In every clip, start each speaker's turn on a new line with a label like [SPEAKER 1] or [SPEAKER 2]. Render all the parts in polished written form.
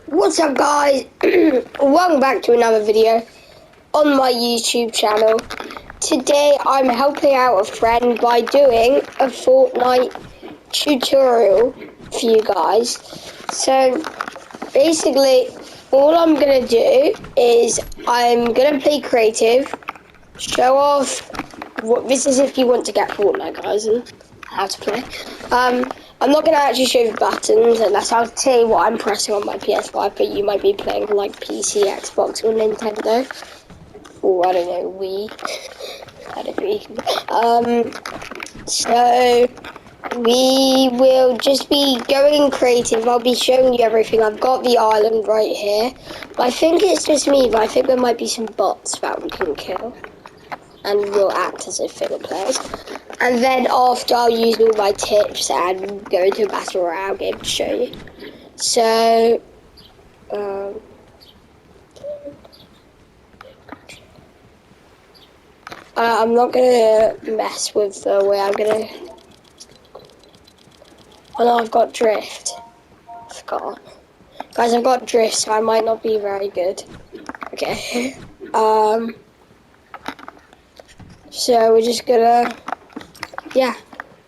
[SPEAKER 1] What's up, guys? Welcome back to another video on my YouTube channel. Today I'm helping out a friend by doing a Fortnite tutorial for you guys. So basically all I'm gonna do is I'm gonna play creative, show off what this is if you want to get Fortnite, guys, and how to play. I'm not going to actually show you the buttons unless I'll tell you what I'm pressing on my PS5, but you might be playing on like PC, Xbox, or Nintendo, or I don't know, Wii. I don't know. So we will just be going creative. I'll be showing you everything. I've got the island right here. I think it's just me, but I think there might be some bots that we can kill. And we'll act as if they were players. And then after, I'll use all my tips and go into a battle royale game to show you. So, I'm not gonna mess with the way I'm gonna. Oh no, I've got drift. I forgot, guys. I've got drift, so I might not be very good. Okay. So we're just gonna,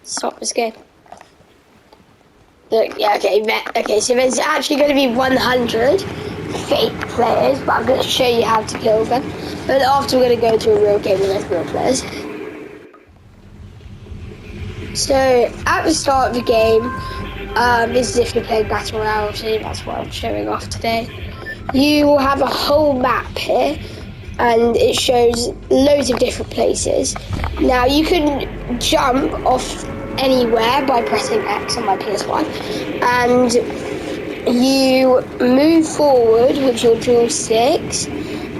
[SPEAKER 1] stop this game. Look, okay, so there's actually gonna be 100 fake players, but I'm gonna show you how to kill them. But after we're gonna go to a real game with real players. So at the start of the game, this is if you're playing Battle Royale, obviously that's what I'm showing off today. You will have a whole map here, and it shows loads of different places. Now you can jump off anywhere by pressing X on my PS5, and you move forward with your joysticks,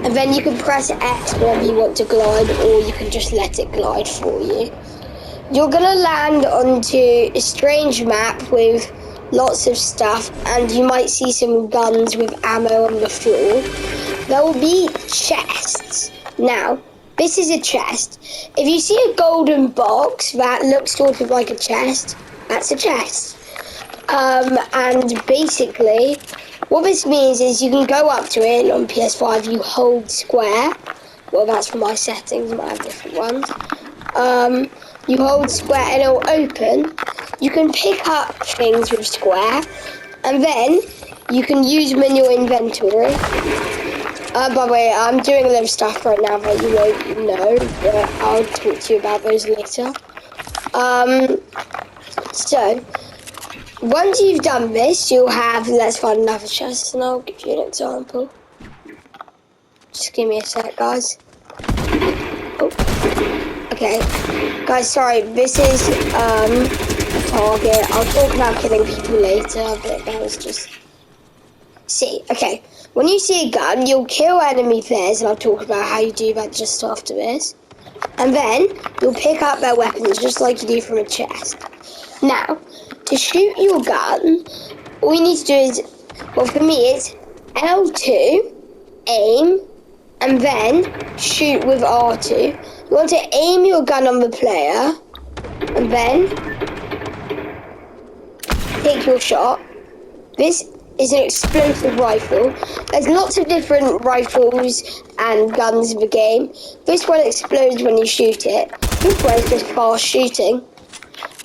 [SPEAKER 1] and then you can press X whenever you want to glide, or you can just let it glide for you. You're gonna land onto a strange map with lots of stuff, and you might see some guns with ammo on the floor. There will be chests. Now, this is a chest. If you see a golden box that looks sort of like a chest, that's a chest. And basically, what this means is you can go up to it, and on PS5 you hold square. Well, that's for my settings, I might have different ones. You hold square and it'll open. You can pick up things with square, and then you can use them in your inventory. By the way, I'm doing a lot of stuff right now that you won't know, but I'll talk to you about those later. So, once you've done this, you'll have, let's find another chest, and I'll give you an example. Just give me a sec, guys. Oh. Okay, guys, sorry, this is, target. I'll talk about killing people later, but that was just... See, okay. When you see a gun, you'll kill enemy players, and I'll talk about how you do that just after this. And then, you'll pick up their weapons just like you do from a chest. Now, to shoot your gun, all you need to do is, well, for me, it's L2, aim, and then shoot with R2. You want to aim your gun on the player, and then take your shot. This is an explosive rifle. There's lots of different rifles and guns in the game. This one explodes when you shoot it. This one is just fast shooting.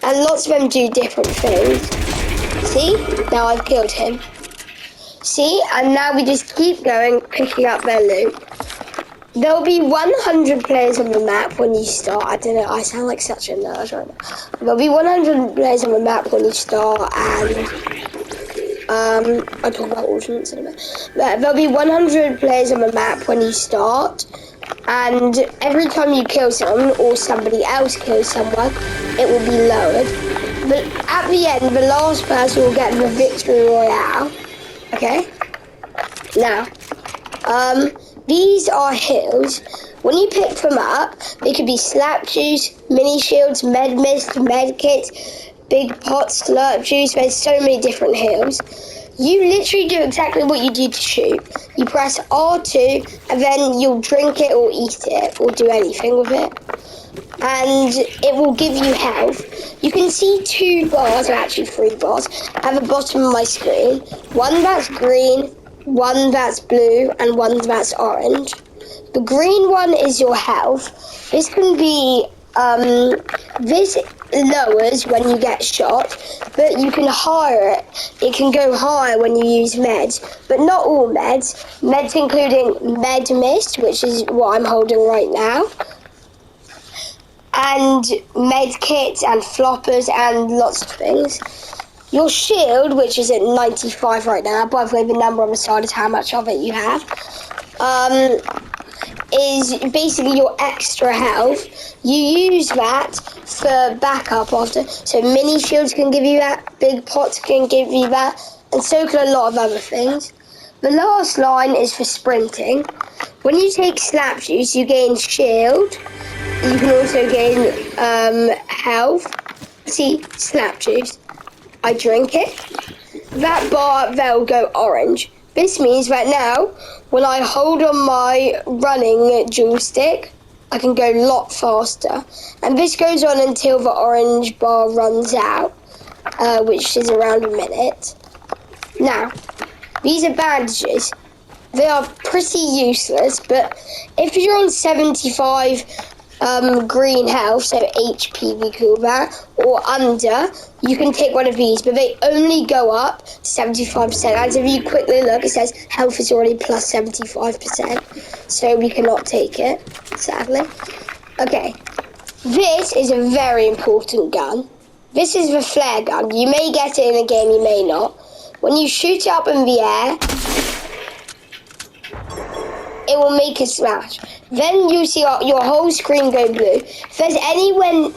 [SPEAKER 1] And lots of them do different things. See? Now I've killed him. See? And now we just keep going, picking up their loot. There'll be 100 players on the map when you start. I don't know, I sound like such a nerd right now. There'll be 100 players on the map when you start, and I'll talk about ordnance in a minute. There'll be 100 players on the map when you start, and every time you kill someone or somebody else kills someone, it will be lowered. But at the end, the last person will get the victory royale. Okay? Now, these are heals. When you pick them up, they could be slap juice, mini shields, med mist, med kits, big pot, slurp juice. There's so many different heals. You literally do exactly what you do to shoot. You press R2, and then you'll drink it or eat it or do anything with it. And it will give you health. You can see 2 bars, or actually 3 bars, at the bottom of my screen. One that's green, one that's blue, and one that's orange. The green one is your health. This can be, this lowers when you get shot, but you can higher it. It can go higher when you use meds, but not all meds. Meds including med mist, which is what I'm holding right now, and med kits and floppers and lots of things. Your shield, which is at 95 right now, by the way, the number on the side is how much of it you have, is basically your extra health. You use that for backup after. So mini shields can give you that, big pots can give you that, and so can a lot of other things. The last line is for sprinting. When you take slap juice, you gain shield. You can also gain health. See, slap juice. I drink it. That bar there will go orange. This means that now, when I hold on my running joystick, I can go a lot faster. And this goes on until the orange bar runs out, which is around a minute. Now, these are bandages. They are pretty useless, but if you're on 75 green health, so HP we call that, or under, you can take one of these, but they only go up to 75%. As if you quickly look, it says health is already plus 75%, so we cannot take it, sadly. Okay, this is a very important gun. This is the flare gun. You may get it in a game, you may not. When you shoot it up in the air, it will make a smash. Then you see your whole screen go blue. If there's anyone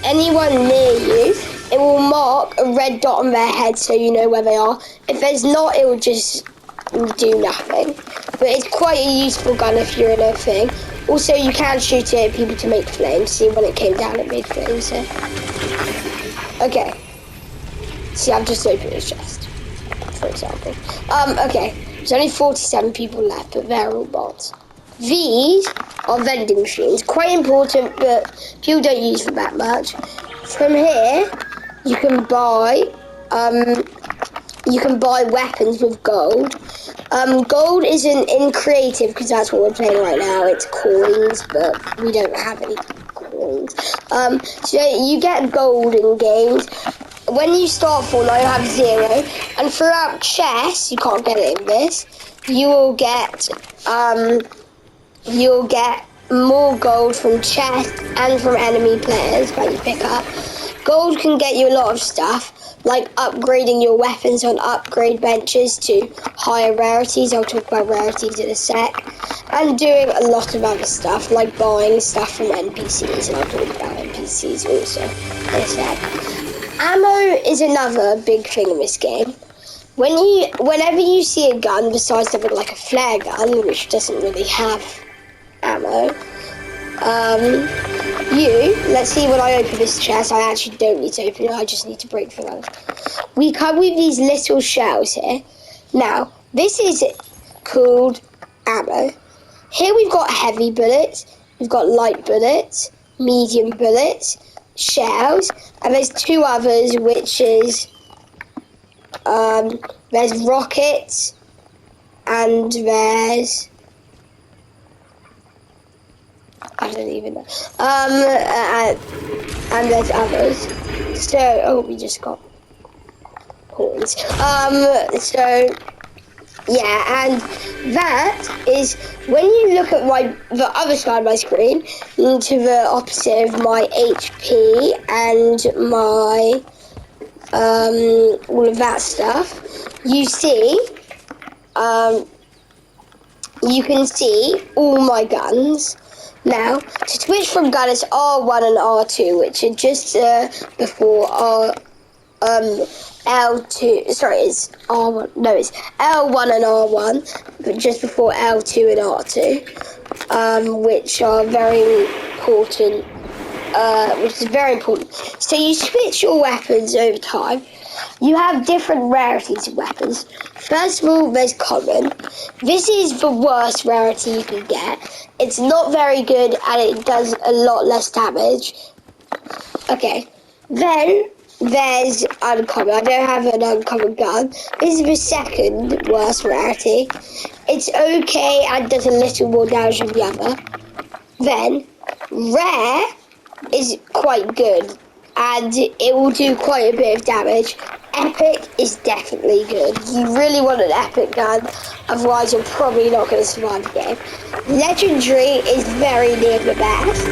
[SPEAKER 1] near you, it will mark a red dot on their head so you know where they are. If there's not, it will just do nothing. But it's quite a useful gun if you're in a thing. Also, you can shoot it at people to make flames. See, when it came down, it made flames. So. Okay. See, I've just opened his chest, for example. Okay. There's only 47 people left, but they're all bots. These are vending machines. Quite important, but people don't use them that much. From here, you can buy weapons with gold. Gold isn't in creative because that's what we're playing right now. It's coins, but we don't have any coins. So you get gold in games. When you start Fortnite, you have 0, and throughout chests, you can't get it in this, you'll get more gold from chests and from enemy players that you pick up. Gold can get you a lot of stuff, like upgrading your weapons on upgrade benches to higher rarities. I'll talk about rarities in a sec. And doing a lot of other stuff, like buying stuff from NPCs, and I'll talk about NPCs also in a sec. Ammo is another big thing in this game. Whenever you see a gun, besides something like a flare gun, which doesn't really have ammo, let's see, when I open this chest, I actually don't need to open it, I just need to break the others. We come with these little shells here. Now, this is called ammo. Here we've got heavy bullets, we've got light bullets, medium bullets, shells, and there's two others, which is there's rockets, and there's I don't even know, and there's others. So we just got coins. So yeah, and that is when you look at the other side of my screen, to the opposite of my HP and my all of that stuff, you see, you can see all my guns. Now, to switch from gun, it's R1 and R2, which are just before L2, sorry, it's R1, no, it's L1 and R1, but just before L2 and R2, which are very important, which is very important. So you switch your weapons over time. You have different rarities of weapons. First of all, there's common. This is the worst rarity you can get. It's not very good, and it does a lot less damage. Okay, then there's uncommon. I don't have an uncommon gun. This is the second worst rarity. It's okay and does a little more damage than the other. Then, rare is quite good and it will do quite a bit of damage. Epic is definitely good. You really want an epic gun, otherwise you're probably not going to survive the game. Legendary is very near the best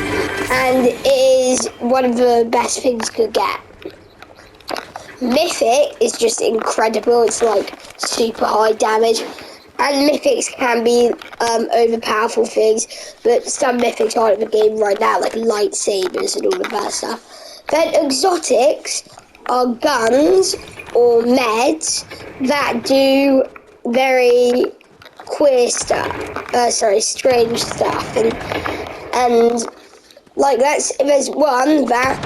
[SPEAKER 1] and is one of the best things you could get. Mythic is just incredible. It's like super high damage. And mythics can be overpowerful things, but some mythics aren't in the game right now, like lightsabers and all of that stuff. Then exotics are guns or meds that do very queer stuff, strange stuff, and like there's one that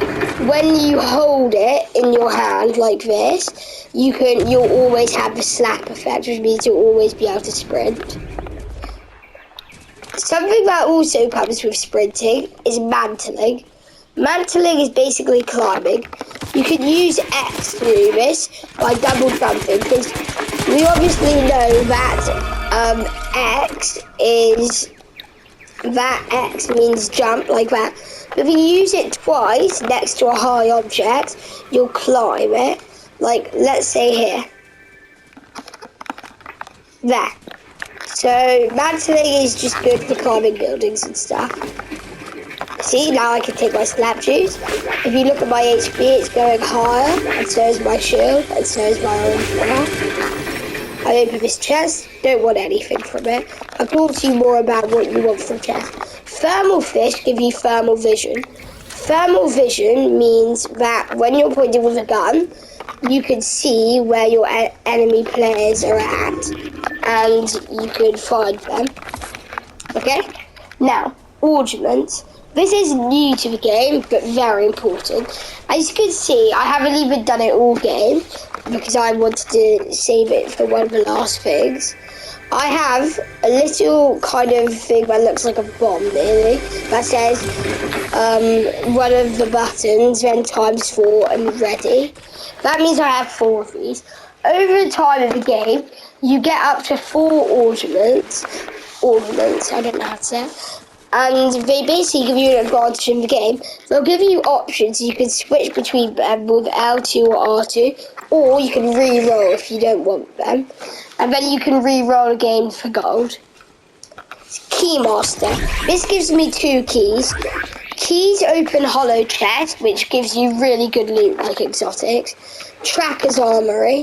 [SPEAKER 1] when you hold it in your hand like this, you'll always have the slap effect, which means you'll always be able to sprint. Something that also comes with sprinting is mantling. Mantling is basically climbing. You can use X to do this by double jumping, because we obviously know that X means jump, like that. But if you use it twice next to a high object, you'll climb it. Like, let's say here. There. So, mantling is just good for climbing buildings and stuff. See, now I can take my slap juice. If you look at my HP, it's going higher, and so is my shield, and so is my orange bar. I open this chest, don't want anything from it. I'll talk to you more about what you want from chest. Thermal fish give you thermal vision. Thermal vision means that when you're pointing with a gun, you can see where your enemy players are at, and you can find them. Okay? Now, ordnance. This is new to the game, but very important. As you can see, I haven't even done it all game, because I wanted to save it for one of the last things. I have a little kind of thing that looks like a bomb, nearly, that says one of the buttons, then ×4 and ready. That means I have 4 of these. Over the time of the game, you get up to 4 ordnance, I don't know how to say it, and they basically give you an advantage in the game. They'll give you options, you can switch between them with L2 or R2, or you can re-roll if you don't want them, and then you can re-roll again for gold. Keymaster. This gives me 2 keys. Keys open hollow chest, which gives you really good loot like exotics. Tracker's armory.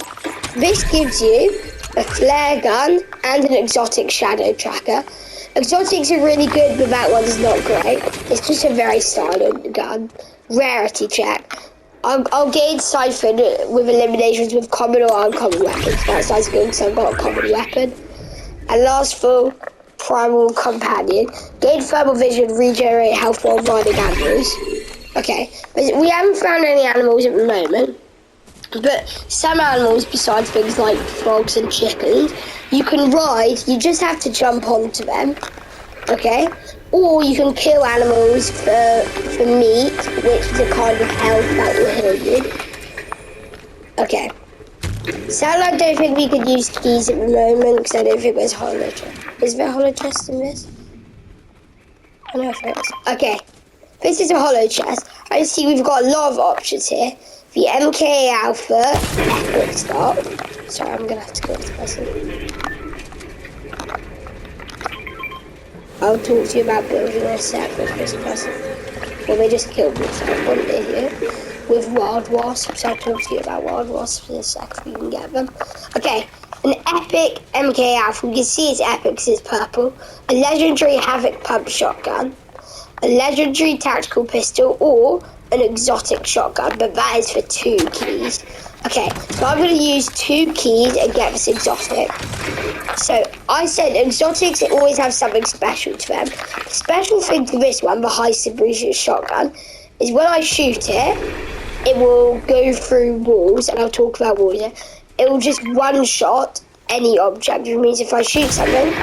[SPEAKER 1] This gives you a flare gun and an exotic shadow tracker. Exotics are really good, but that one's not great. It's just a very silent gun. Rarity check. I'll gain Siphon with eliminations with common or uncommon weapons. That sounds good because I've got a common weapon. And last full, Primal Companion. Gain thermal vision, regenerate health while riding animals. Okay, we haven't found any animals at the moment. But some animals, besides things like frogs and chickens, you can ride, you just have to jump onto them, okay? Or you can kill animals for meat, which is a kind of health that will heal you. Okay. Sadly, I don't think we could use keys at the moment, because I don't think there's hollow chest. Is there a hollow chest in this? I don't know if there is. Okay. This is a hollow chest. I see we've got a lot of options here. The MK Alpha Epic Stop. Sorry, I'm gonna have to kill this person. I'll talk to you about building a set with this person. Well, they just killed me, so I'm an idiot. With wild wasps, I'll talk to you about wild wasps in a sec if you can get them. Okay, an epic MK Alpha. You can see it's epic because it's purple. A legendary Havoc Pump Shotgun. A legendary tactical pistol, or an exotic shotgun, but that is for 2 keys. Okay, so I'm going to use 2 keys and get this exotic. So, I said exotics always have something special to them. The special thing for this one, the high suppression shotgun, is when I shoot it, it will go through walls, and I'll talk about walls here. It will just one-shot any object, which means if I shoot something,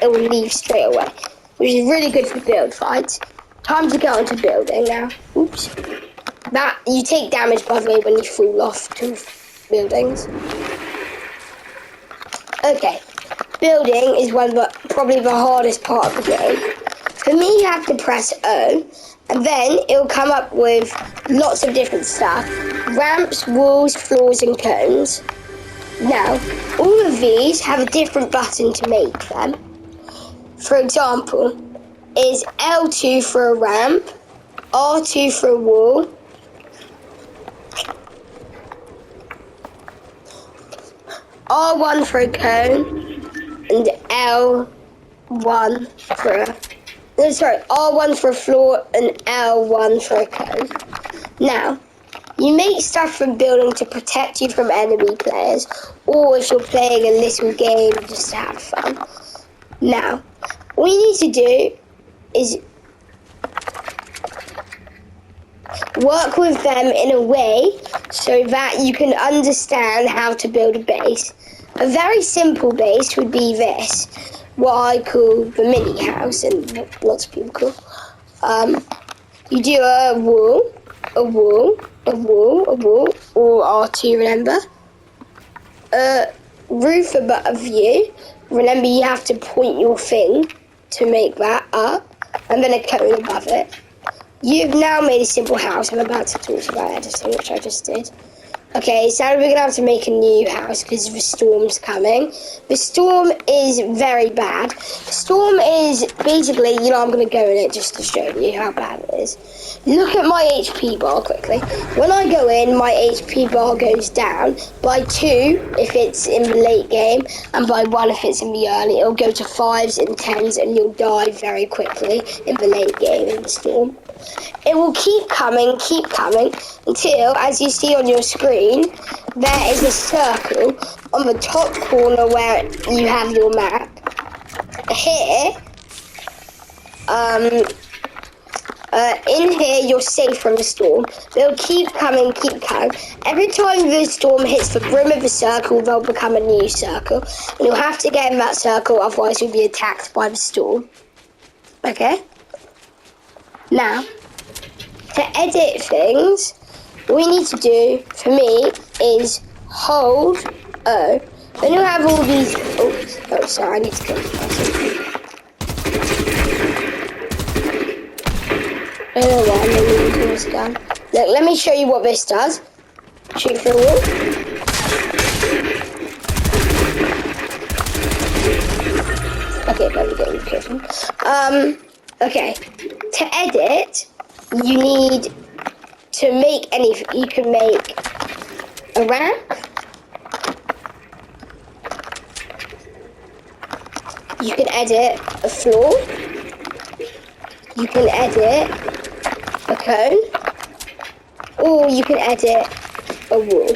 [SPEAKER 1] it will leave straight away, which is really good for build fights. Time to get onto building now. Oops. That you take damage, by the way, when you fall off 2 buildings. Okay, building is probably the hardest part of the game. For me, you have to press O, and then it'll come up with lots of different stuff. Ramps, walls, floors, and cones. Now, all of these have a different button to make them. For example, is L2 for a ramp, R2 for a wall, R1 for a cone, and L1 for a... No, sorry, R1 for a floor and L1 for a cone. Now, you make stuff from building to protect you from enemy players, or if you're playing a little game just to have fun. Now, all you need to do is work with them in a way so that you can understand how to build a base. A very simple base would be this, what I call the mini house, and lots of people call. You do a wall, a wall, a wall, a wall, or R2, remember? A roof above a view. Remember, you have to point your thing to make that up, and then a cone above it. You've now made a simple house. I'm about to talk about editing, which I just did. Okay, so we're going to have to make a new house because the storm's coming. The storm is very bad. The storm is basically, I'm going to go in it just to show you how bad it is. Look at my HP bar quickly. When I go in, my HP bar goes down by 2 if it's in the late game, and by 1 if it's in the early. It'll go to 5s and 10s, and you'll die very quickly in the late game in the storm. It will keep coming until, as you see on your screen, there is a circle on the top corner where you have your map. Here, in here you're safe from the storm. They'll keep coming. Every time the storm hits the brim of the circle, they'll become a new circle. And you'll have to get in that circle, otherwise you'll be attacked by the storm. Okay? Now, to edit things, all you need to do, for me, is hold O. Then you'll have all these... Oh, sorry, I need to kill this person. I don't know why I'm moving to this gun. Look, let me show you what this does. Shoot through a wall. Okay, there we go, you killed him. Okay, to edit, you need to make anything. You can make a ramp. You can edit a floor. You can edit a cone. Or you can edit a wall.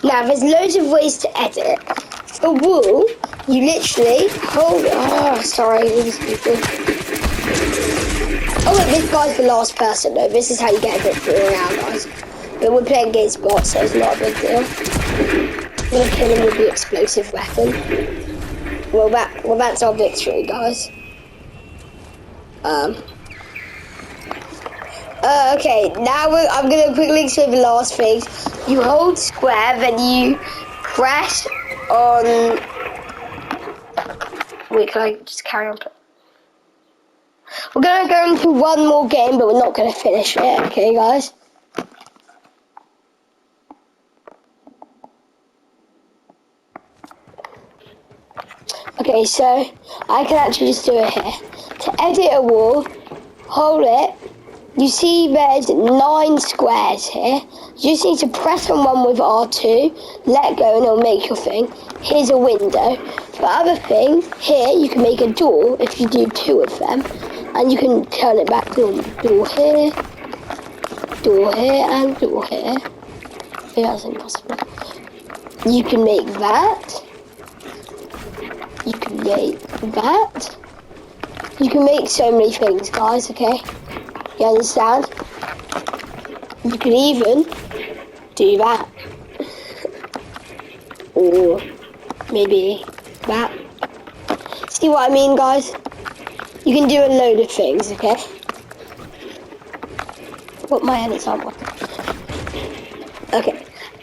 [SPEAKER 1] Now, there's loads of ways to edit. For wall, you literally hold it. Oh, sorry, these people. Oh, look, this guy's the last person, though. This is how you get a victory Royale, guys. But we're playing against bots, so it's not a big deal. I'm gonna kill him with the explosive weapon. Well, that's our victory, guys. Okay, now I'm gonna quickly explain the last thing. You hold square, then you press on... Wait, can I just carry on? We're going to go into one more game, but we're not going to finish it, okay, guys? Okay, so I can actually just do it here. To edit a wall, hold it. You see there's 9 squares here. You just need to press on one with R2, let go, and it'll make your thing. Here's a window. The other thing, here you can make a door if you do 2 of them. And you can turn it back to door here, and door here. Okay, that's impossible. You can make that. You can make that. You can make so many things, guys, okay? You understand? You can even do that. Or maybe that. See what I mean, guys? You can do a load of things, okay? But my edits aren't working.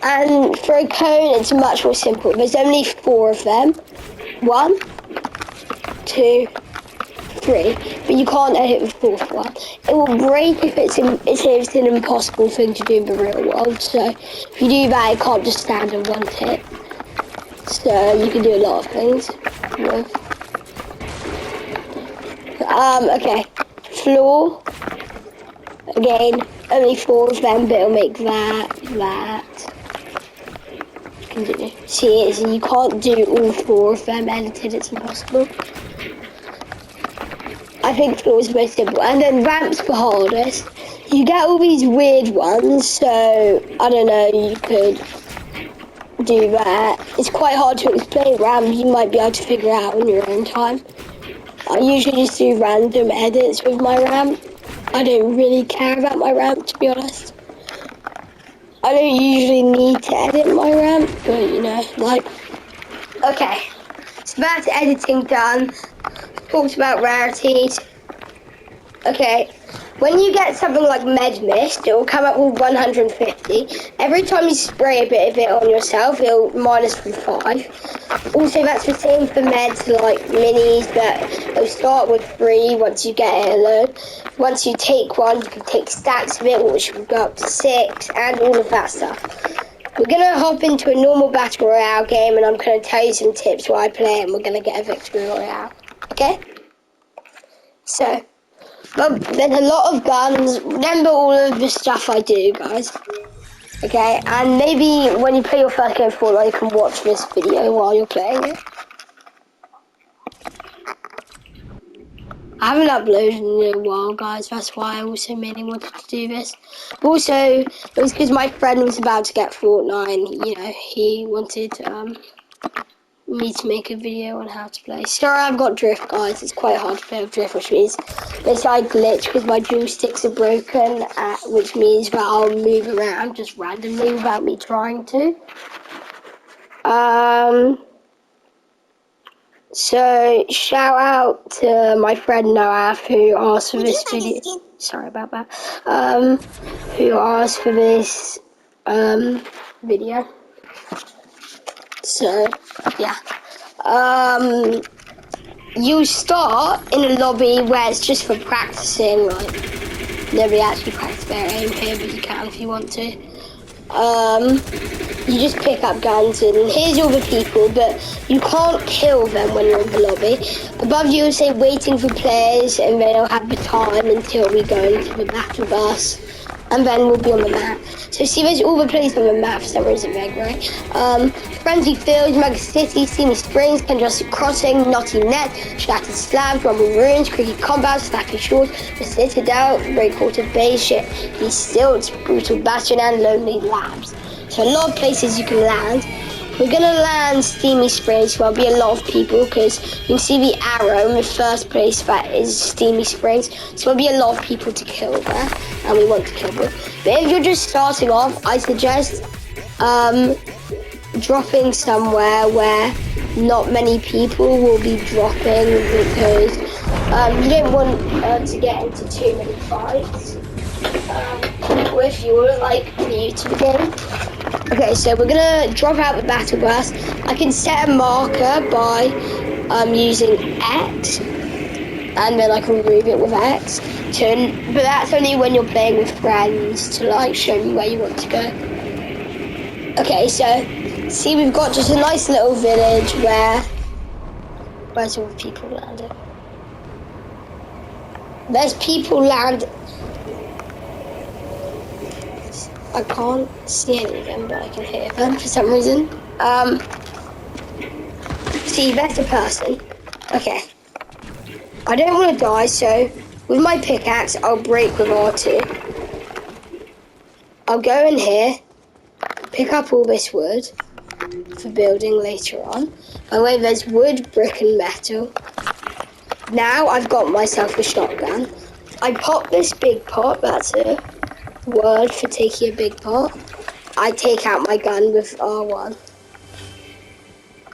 [SPEAKER 1] And for a cone, it's much more simple. There's only 4 of them. 1, 2, 3. But you can't edit the 4th one. It will break if it's an impossible thing to do in the real world. So if you do that, it can't just stand in one tip. So you can do a lot of things with. Okay. Floor. Again, only 4 of them, but it'll make that. Continue. See, you can't do all 4 of them edited, it's impossible. I think floor is the most simple. And then ramps the hardest. You get all these weird ones, so I don't know, you could do that. It's quite hard to explain ramps, you might be able to figure it out in your own time. I usually just do random edits with my ramp. I don't really care about my ramp, to be honest. I don't usually need to edit my ramp, but you know, like... Okay, so that's editing done. Talked about rarities. Okay, when you get something like Med Mist, it will come up with 150. Every time you spray a bit of it on yourself, it'll minus from 5. Also, that's the same for meds like minis, but it'll start with 3 once you get it alone. Once you take one, you can take stacks of it, which will go up to 6, and all of that stuff. We're going to hop into a normal Battle Royale game, and I'm going to tell you some tips while I play, and we're going to get a Victory Royale. Okay? So... Well, there's a lot of guns. Remember all of the stuff I do, guys. Okay, and maybe when you play your first game of Fortnite, you can watch this video while you're playing it. I haven't uploaded in a while, guys. That's why I also mainly wanted to do this. But also, it was because my friend was about to get Fortnite, and, you know, he wanted me to make a video on how to play. Sorry, I've got drift, guys. It's quite hard to play with drift, which means there's like glitch because my joysticks are broken, which means that I'll move around just randomly without me trying to. So shout out to my friend Noah who asked for this video. Sorry about that. Who asked for this video. So, yeah. You start in a lobby where it's just for practicing, like, nobody actually practices their aim here, but you can if you want to. You just pick up guns, and here's all the people, but you can't kill them when you're in the lobby. Above you will say waiting for players, and they'll have the time until we go into the battle bus. And then we'll be on the map. So see, there's all the places on the map for some reason, Meg, right? Frenzy Fields, Mega City, Steamy Springs, Congested Crossing, Knotty Net, Shattered Slabs, Rumble Ruins, Creaky Compound, Stacky Shores, The Citadel, Breakwater Bay, Shit, Stilts, Brutal Bastion, and Lonely Labs. So a lot of places you can land. We're gonna land Steamy Springs, where there'll be a lot of people, because you can see the arrow in the first place that is Steamy Springs. So there'll be a lot of people to kill there, and we want to kill them. But if you're just starting off, I suggest dropping somewhere where not many people will be dropping, because you don't want to get into too many fights if you're like new to the game. Okay, so we're gonna drop out the battle bus. I can set a marker by using X, and then I can remove it with X. But that's only when you're playing with friends to like show me where you want to go. Okay, so see, we've got just a nice little village where's all the people landed? There's people land. I can't see any of them, but I can hear them for some reason. See, that's a person. Okay. I don't want to die, so with my pickaxe, I'll break with R2. I'll go in here, pick up all this wood for building later on. By the way, there's wood, brick, and metal. Now I've got myself a shotgun. I pop this big pot, that's a word for taking a big pot. I take out my gun with R1.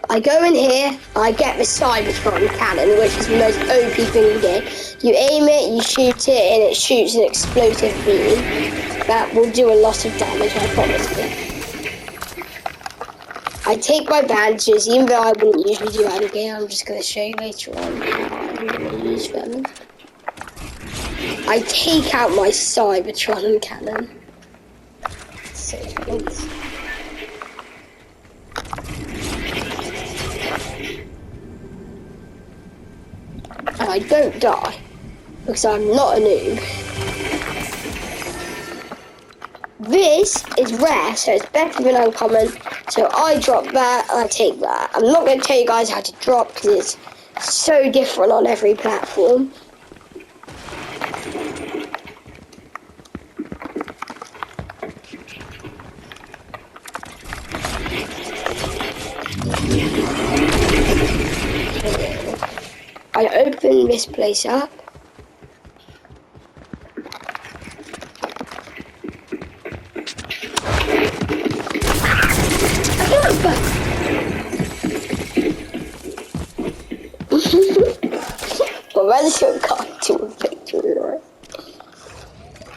[SPEAKER 1] I go in here, I get the Cybertron cannon, which is the most OP thing in the game. You aim it, you shoot it, and it shoots an explosive beam that will do a lot of damage, I promise you. I take my bandages, even though I wouldn't usually do that in game. I'm just gonna show you later on how I'm gonna use them. I take out my Cybertron cannon. So thanks. And I don't die because I'm not a noob. This is rare, so it's better than uncommon. So I drop that and I take that. I'm not going to tell you guys how to drop because it's so different on every platform. I open this place up. Well, that's your guide to a victory royale.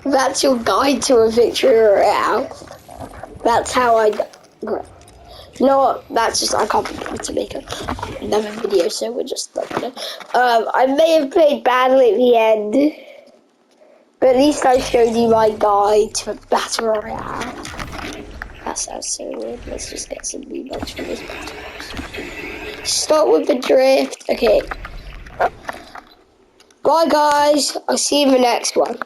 [SPEAKER 1] That's your guide to a victory royale. That's how I... You know what? That's just... I can't be bothered to make another video, so we're just not gonna... I may have played badly at the end, but at least I showed you my guide to a battle royale. That sounds so weird. Let's just get some V-Bucks from this battle box. Start with the drift. Okay. Bye, guys. I'll see you in the next one.